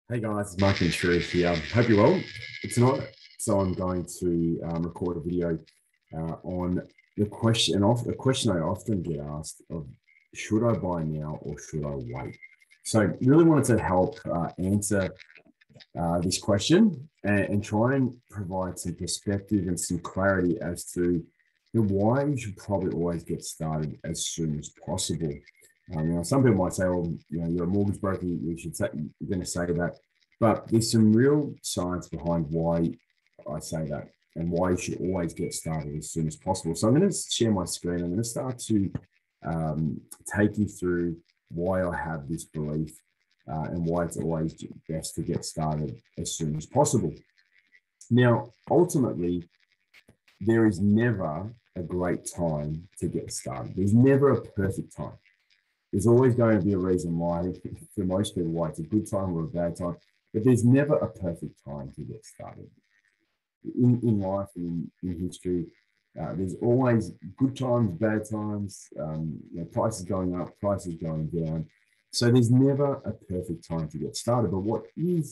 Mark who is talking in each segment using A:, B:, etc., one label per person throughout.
A: Hey guys, it's Mark and Sharif here. Hope you're well. It's not, so I'm going to record a video on a question I often get asked of should I buy now or should I wait? So really wanted to help answer this question and try and provide some perspective and some clarity as to why you should probably always get started as soon as possible. Now, some people might say, well, you're a mortgage broker, you're going to say that. But there's some real science behind why I say that and why you should always get started as soon as possible. So I'm going to share my screen. I'm going to start to take you through why I have this belief and why it's always best to get started as soon as possible. Now, ultimately, there is never a great time to get started. There's never a perfect time. There's always going to be a reason why, for most people, why it's a good time or a bad time, but there's never a perfect time to get started. In life and in history, there's always good times, bad times, prices going up, prices going down. So there's never a perfect time to get started. But what you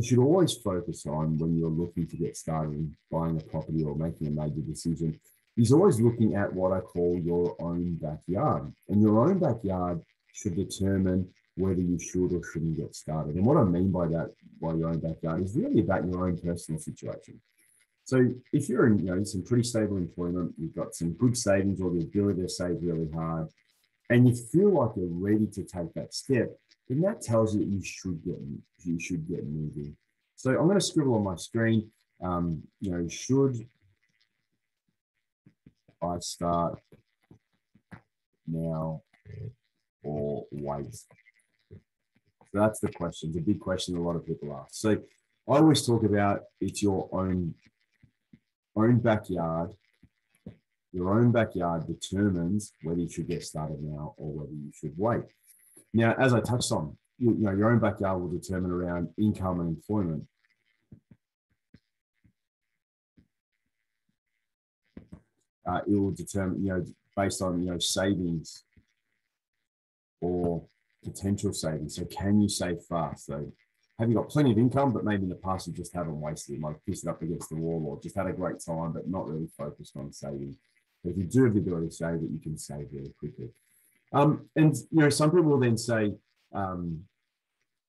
A: should always focus on when you're looking to get started in buying a property or making a major decision is always looking at what I call your own backyard. And your own backyard should determine whether you should or shouldn't get started. And what I mean by that, by your own backyard, is really about your own personal situation. So if you're in some pretty stable employment, you've got some good savings or the ability to save really hard, and you feel like you're ready to take that step, then that tells you that you should get moving. So I'm going to scribble on my screen. Should I start now or wait? So that's the question. It's a big question a lot of people ask. So I always talk about it's your own backyard. Your own backyard determines whether you should get started now or whether you should wait. Now, as I touched on, your own backyard will determine around income and employment. It will determine, based on, savings or potential savings. So can you save fast? So have you got plenty of income, but maybe in the past you just haven't wasted it, like pissed it up against the wall or just had a great time, but not really focused on saving. But if you do have the ability to save it, you can save really quickly. Some people will then say,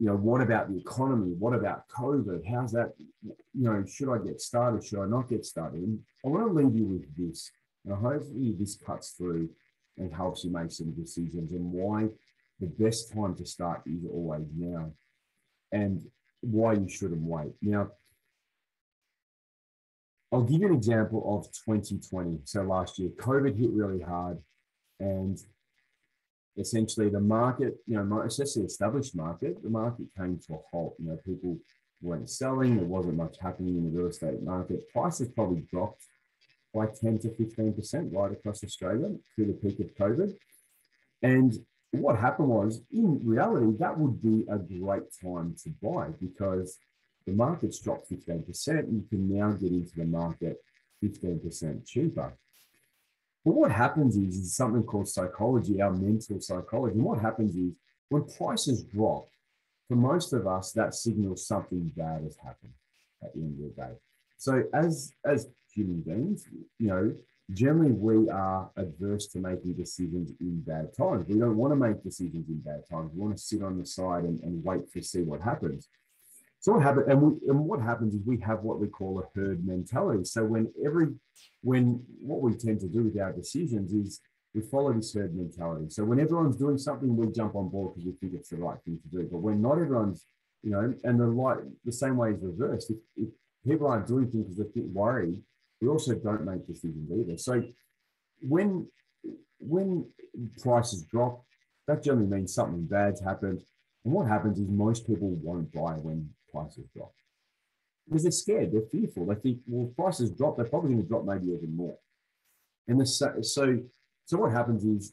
A: what about the economy? What about COVID? How's that? Should I get started? Should I not get started? And I want to leave you with this. And hopefully this cuts through and helps you make some decisions and why the best time to start is always now and why you shouldn't wait. Now, I'll give you an example of 2020. So last year, COVID hit really hard and essentially the market, especially the established market, the market came to a halt. People weren't selling. There wasn't much happening in the real estate market. Prices probably dropped by 10 to 15% right across Australia through the peak of COVID. And what happened was, in reality, that would be a great time to buy because the market's dropped 15% and you can now get into the market 15% cheaper. But what happens is something called psychology, our mental psychology. And what happens is when prices drop, for most of us, that signals something bad has happened at the end of the day. So as human beings, generally we are adverse to making decisions in bad times. We don't want to make decisions in bad times. We want to sit on the side and wait to see what happens. So what happens, and what happens is we have what we call a herd mentality. So when what we tend to do with our decisions is we follow this herd mentality. So when everyone's doing something, we jump on board because we think it's the right thing to do. But when not everyone's, and the same way is reversed. If people aren't doing things because they're worried, we also don't make decisions either. So when prices drop, that generally means something bad's happened. And what happens is most people won't buy when prices drop because they're scared, they're fearful. They think, well, if prices drop, they're probably going to drop maybe even more. And so what happens is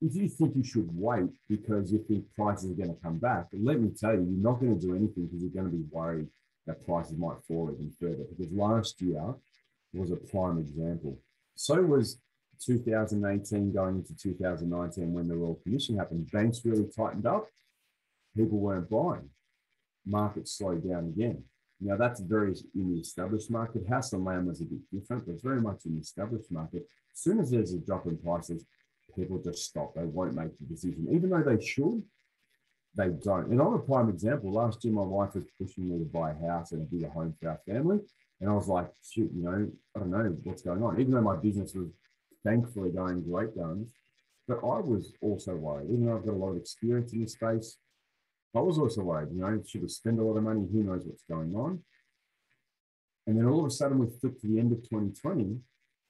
A: if you think you should wait because you think prices are going to come back, let me tell you, you're not going to do anything because you're going to be worried that prices might fall even further. Because last year was a prime example. So was 2018 going into 2019 when the Royal Commission happened. Banks really tightened up. People weren't buying. market slow down again. Now that's very in the established market. House and land was a bit different, but very much in the established market. As soon as there's a drop in prices, people just stop. They won't make the decision, even though they should. They don't. And I'm a prime example. Last year, my wife was pushing me to buy a house and a bigger home for our family, and I was like, shoot, I don't know what's going on. Even though my business was thankfully going great guns, but I was also worried. Even though I've got a lot of experience in this space, I was also worried, should we spend a lot of money? Who knows what's going on? And then all of a sudden we flip to the end of 2020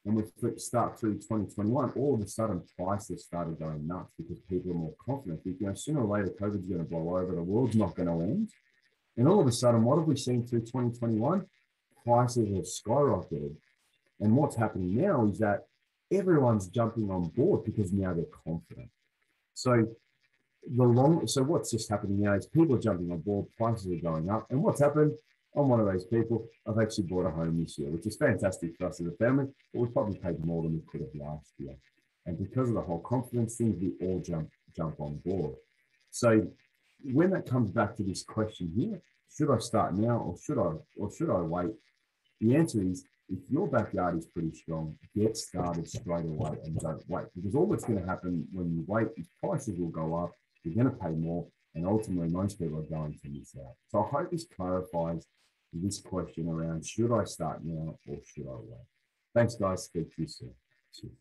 A: and we start through 2021. All of a sudden prices started going nuts because people are more confident. Sooner or later, COVID's going to blow over. The world's not going to end. And all of a sudden, what have we seen through 2021? Prices have skyrocketed. And what's happening now is that everyone's jumping on board because now they're confident. So what's just happening now is people are jumping on board, prices are going up. And what's happened? I'm one of those people. I've actually bought a home this year, which is fantastic for us as a family, but we probably paid more than we could have last year. And because of the whole confidence thing, we all jump on board. So when that comes back to this question here, should I start now or should I wait? The answer is, if your backyard is pretty strong, get started straight away and don't wait, because all that's going to happen when you wait is prices will go up, you're going to pay more, and ultimately most people are going to miss out. So I hope this clarifies this question around, should I start now or should I wait? Thanks, guys. Speak to you soon. Cheers.